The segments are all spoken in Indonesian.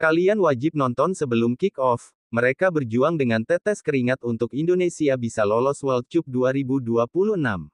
Kalian wajib nonton sebelum kick-off. Mereka berjuang dengan tetes keringat untuk Indonesia bisa lolos World Cup 2026.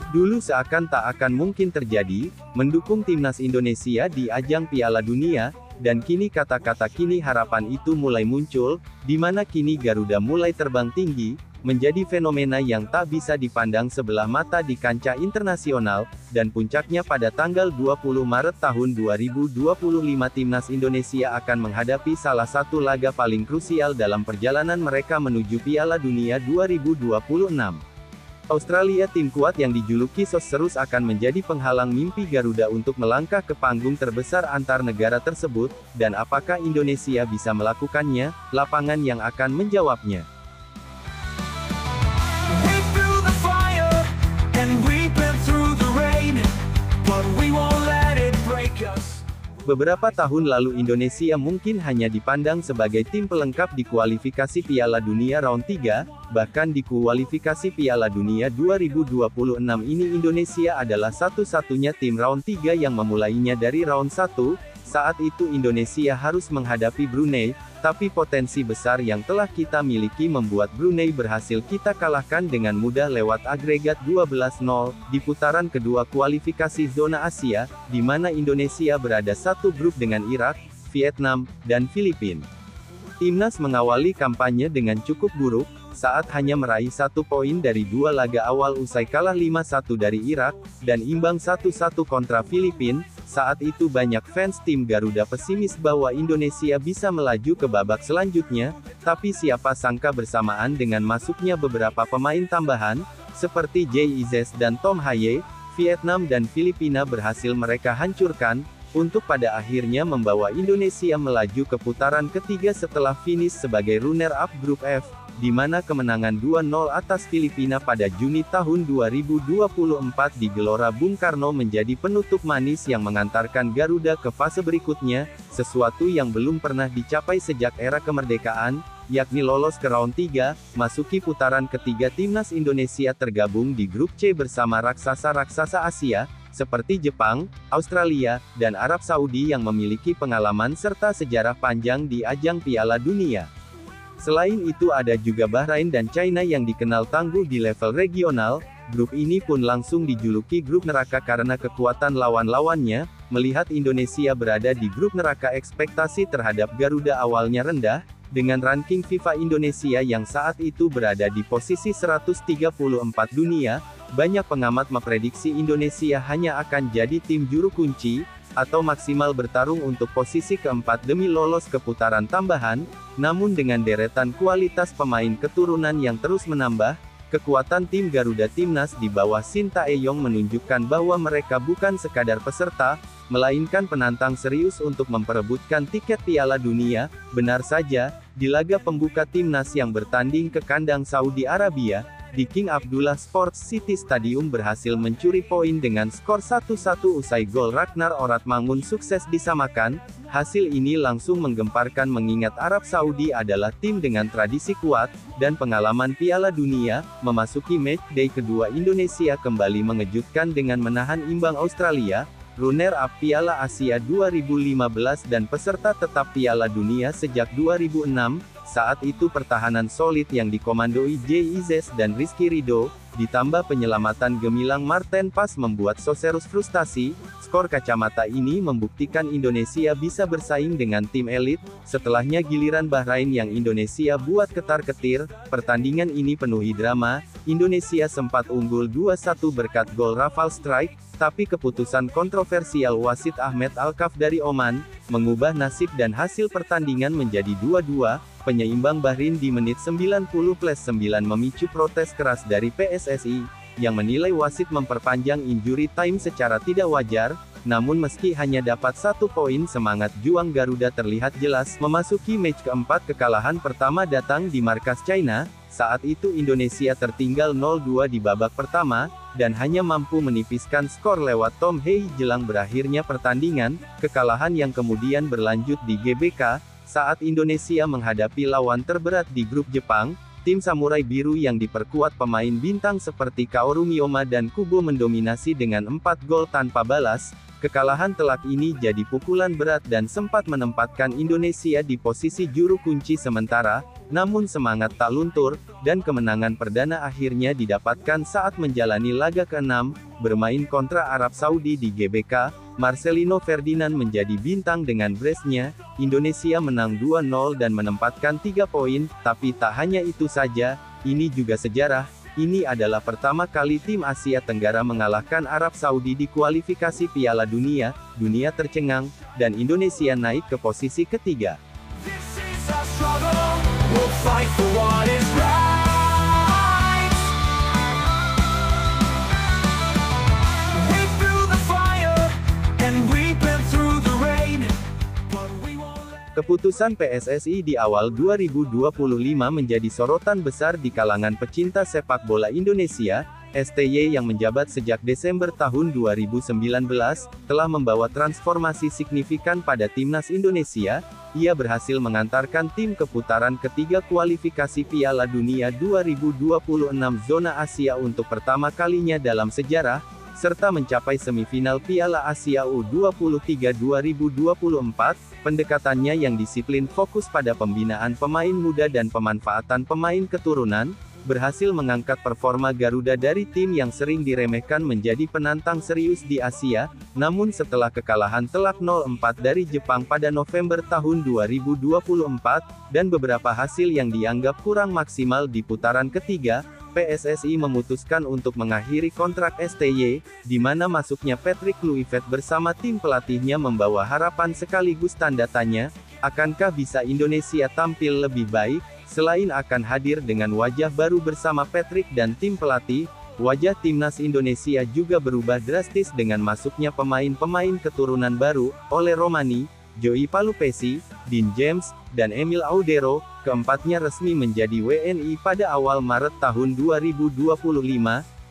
Dulu seakan tak akan mungkin terjadi, mendukung timnas Indonesia di ajang Piala Dunia, dan kini kata-kata kini harapan itu mulai muncul, di mana kini Garuda mulai terbang tinggi, menjadi fenomena yang tak bisa dipandang sebelah mata di kancah internasional, dan puncaknya pada tanggal 20 Maret tahun 2025 timnas Indonesia akan menghadapi salah satu laga paling krusial dalam perjalanan mereka menuju Piala Dunia 2026. Australia, tim kuat yang dijuluki Sos-Serus, akan menjadi penghalang mimpi Garuda untuk melangkah ke panggung terbesar antar negara tersebut, dan apakah Indonesia bisa melakukannya? Lapangan yang akan menjawabnya. Beberapa tahun lalu Indonesia mungkin hanya dipandang sebagai tim pelengkap di kualifikasi Piala Dunia Round 3, bahkan di kualifikasi Piala Dunia 2026 ini Indonesia adalah satu-satunya tim Round 3 yang memulainya dari Round 1, saat itu Indonesia harus menghadapi Brunei, tapi potensi besar yang telah kita miliki membuat Brunei berhasil kita kalahkan dengan mudah lewat agregat 12-0, di putaran kedua kualifikasi zona Asia, di mana Indonesia berada satu grup dengan Irak, Vietnam, dan Filipina. Timnas mengawali kampanye dengan cukup buruk, saat hanya meraih 1 poin dari 2 laga awal usai kalah 5-1 dari Irak, dan imbang 1-1 kontra Filipina. Saat itu banyak fans tim Garuda pesimis bahwa Indonesia bisa melaju ke babak selanjutnya, tapi siapa sangka bersamaan dengan masuknya beberapa pemain tambahan, seperti Jay Izzes dan Tom Haye, Vietnam dan Filipina berhasil mereka hancurkan, untuk pada akhirnya membawa Indonesia melaju ke putaran ketiga setelah finish sebagai runner-up grup F, di mana kemenangan 2-0 atas Filipina pada Juni tahun 2024 di Gelora Bung Karno menjadi penutup manis yang mengantarkan Garuda ke fase berikutnya, sesuatu yang belum pernah dicapai sejak era kemerdekaan, yakni lolos ke round 3, masuki putaran ketiga. Timnas Indonesia tergabung di grup C bersama raksasa-raksasa Asia, seperti Jepang, Australia, dan Arab Saudi yang memiliki pengalaman serta sejarah panjang di ajang Piala Dunia. Selain itu ada juga Bahrain dan China yang dikenal tangguh di level regional. Grup ini pun langsung dijuluki grup neraka karena kekuatan lawan-lawannya. Melihat Indonesia berada di grup neraka, ekspektasi terhadap Garuda awalnya rendah, dengan ranking FIFA Indonesia yang saat itu berada di posisi 134 dunia, banyak pengamat memprediksi Indonesia hanya akan jadi tim juru kunci, atau maksimal bertarung untuk posisi keempat demi lolos ke putaran tambahan. Namun dengan deretan kualitas pemain keturunan yang terus menambah, kekuatan tim Garuda Timnas di bawah Sintayong menunjukkan bahwa mereka bukan sekadar peserta, melainkan penantang serius untuk memperebutkan tiket Piala Dunia. Benar saja, di laga pembuka Timnas yang bertanding ke kandang Saudi Arabia, di King Abdullah Sports City Stadium berhasil mencuri poin dengan skor 1-1 usai gol Ragnar Oratmangun sukses disamakan. Hasil ini langsung menggemparkan mengingat Arab Saudi adalah tim dengan tradisi kuat, dan pengalaman Piala Dunia. Memasuki matchday kedua Indonesia kembali mengejutkan dengan menahan imbang Australia, runner-up Piala Asia 2015 dan peserta tetap Piala Dunia sejak 2006. Saat itu pertahanan solid yang dikomandoi Jay Izzes dan Rizky Ridho, ditambah penyelamatan gemilang Marten Pas membuat Sos-Serus frustasi. Skor kacamata ini membuktikan Indonesia bisa bersaing dengan tim elit. Setelahnya giliran Bahrain yang Indonesia buat ketar-ketir. Pertandingan ini penuhi drama. Indonesia sempat unggul 2-1 berkat gol Rafal Strike, tapi keputusan kontroversial wasit Ahmed Alkaf dari Oman, mengubah nasib dan hasil pertandingan menjadi 2-2. Penyeimbang Bahrain di menit 90+9 memicu protes keras dari PSSI, yang menilai wasit memperpanjang injury time secara tidak wajar. namun meski hanya dapat 1 poin, semangat juang Garuda terlihat jelas. Memasuki match keempat, kekalahan pertama datang di markas China. Saat itu Indonesia tertinggal 0-2 di babak pertama, dan hanya mampu menipiskan skor lewat Tom Hei jelang berakhirnya pertandingan. Kekalahan yang kemudian berlanjut di GBK, saat Indonesia menghadapi lawan terberat di grup Jepang. Tim Samurai Biru yang diperkuat pemain bintang seperti Kaoru Miyoma dan Kubo mendominasi dengan 4 gol tanpa balas. Kekalahan telak ini jadi pukulan berat dan sempat menempatkan Indonesia di posisi juru kunci sementara, namun semangat tak luntur, dan kemenangan perdana akhirnya didapatkan saat menjalani laga ke-6, bermain kontra Arab Saudi di GBK. Marcelino Ferdinand menjadi bintang dengan brace-nya. Indonesia menang 2-0 dan menempatkan 3 poin, tapi tak hanya itu saja, ini juga sejarah. Ini adalah pertama kali tim Asia Tenggara mengalahkan Arab Saudi di kualifikasi Piala Dunia. Dunia tercengang, dan Indonesia naik ke posisi ketiga. Keputusan PSSI di awal 2025 menjadi sorotan besar di kalangan pecinta sepak bola Indonesia. STY yang menjabat sejak Desember tahun 2019, telah membawa transformasi signifikan pada timnas Indonesia. Ia berhasil mengantarkan tim ke putaran ketiga kualifikasi Piala Dunia 2026 zona Asia untuk pertama kalinya dalam sejarah, serta mencapai semifinal Piala Asia U23 2024. Pendekatannya yang disiplin fokus pada pembinaan pemain muda dan pemanfaatan pemain keturunan, berhasil mengangkat performa Garuda dari tim yang sering diremehkan menjadi penantang serius di Asia. Namun setelah kekalahan telak 0-4 dari Jepang pada November tahun 2024, dan beberapa hasil yang dianggap kurang maksimal di putaran ketiga, PSSI memutuskan untuk mengakhiri kontrak STY, di mana masuknya Patrick Kluivert bersama tim pelatihnya membawa harapan sekaligus tanda tanya, akankah bisa Indonesia tampil lebih baik? Selain akan hadir dengan wajah baru bersama Patrick dan tim pelatih, wajah timnas Indonesia juga berubah drastis dengan masuknya pemain-pemain keturunan baru, oleh Romani, Joey Palupesi, Dean James, dan Emil Audero. Keempatnya resmi menjadi WNI pada awal Maret tahun 2025,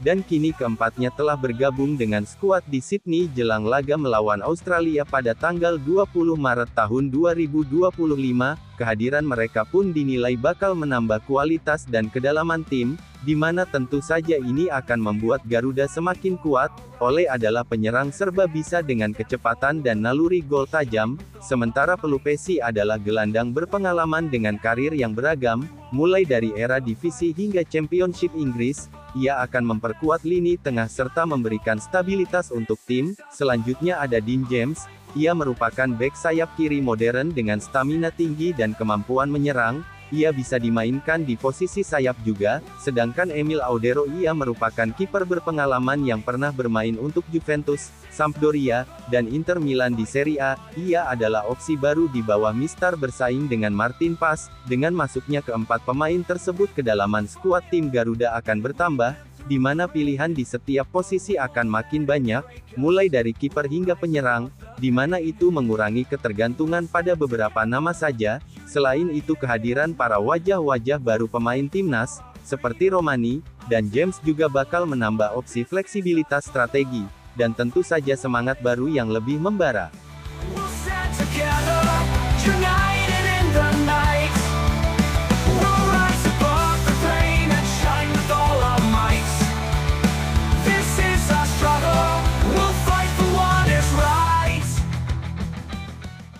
dan kini keempatnya telah bergabung dengan skuad di Sydney jelang laga melawan Australia pada tanggal 20 Maret tahun 2025. Kehadiran mereka pun dinilai bakal menambah kualitas dan kedalaman tim, di mana tentu saja ini akan membuat Garuda semakin kuat. Ole adalah penyerang serba bisa dengan kecepatan dan naluri gol tajam, sementara Pelupesi adalah gelandang berpengalaman dengan karir yang beragam, mulai dari era divisi hingga Championship Inggris. Ia akan memperkuat lini tengah serta memberikan stabilitas untuk tim. Selanjutnya ada Dean James. Ia merupakan bek sayap kiri modern dengan stamina tinggi dan kemampuan menyerang. Ia bisa dimainkan di posisi sayap juga, sedangkan Emil Audero ia merupakan kiper berpengalaman yang pernah bermain untuk Juventus, Sampdoria, dan Inter Milan di Serie A. Ia adalah opsi baru di bawah Mistar bersaing dengan Martin Paes. Dengan masuknya keempat pemain tersebut, kedalaman skuad tim Garuda akan bertambah, di mana pilihan di setiap posisi akan makin banyak, mulai dari kiper hingga penyerang, di mana itu mengurangi ketergantungan pada beberapa nama saja. Selain itu, kehadiran para wajah-wajah baru pemain timnas, seperti Romani dan James juga bakal menambah opsi fleksibilitas strategi, dan tentu saja semangat baru yang lebih membara.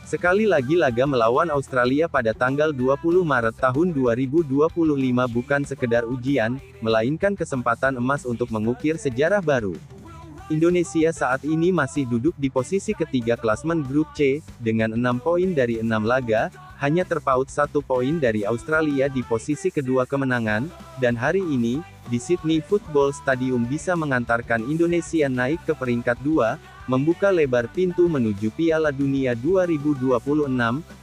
Sekali lagi laga melawan Australia pada tanggal 20 Maret tahun 2025 bukan sekedar ujian, melainkan kesempatan emas untuk mengukir sejarah baru. Indonesia saat ini masih duduk di posisi ketiga klasmen grup C, dengan 6 poin dari 6 laga, hanya terpaut 1 poin dari Australia di posisi kedua kemenangan, dan hari ini, di Sydney Football Stadium bisa mengantarkan Indonesia naik ke peringkat 2, membuka lebar pintu menuju Piala Dunia 2026,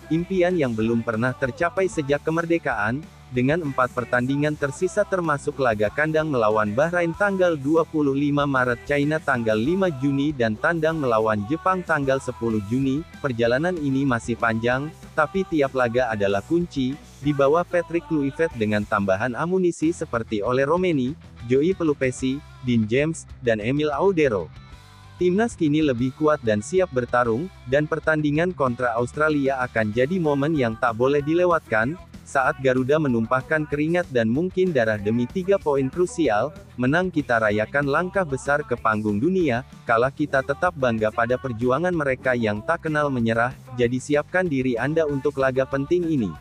impian yang belum pernah tercapai sejak kemerdekaan. dengan 4 pertandingan tersisa termasuk laga kandang melawan Bahrain tanggal 25 Maret, China tanggal 5 Juni dan tandang melawan Jepang tanggal 10 Juni, perjalanan ini masih panjang, tapi tiap laga adalah kunci, di bawah Patrick Kluivert dengan tambahan amunisi seperti Ole Romeni, Joey Pelupesi, Dean James, dan Emil Audero. Timnas kini lebih kuat dan siap bertarung, dan pertandingan kontra Australia akan jadi momen yang tak boleh dilewatkan, saat Garuda menumpahkan keringat dan mungkin darah demi 3 poin krusial, menang kita rayakan langkah besar ke panggung dunia, kala kita tetap bangga pada perjuangan mereka yang tak kenal menyerah, jadi siapkan diri Anda untuk laga penting ini.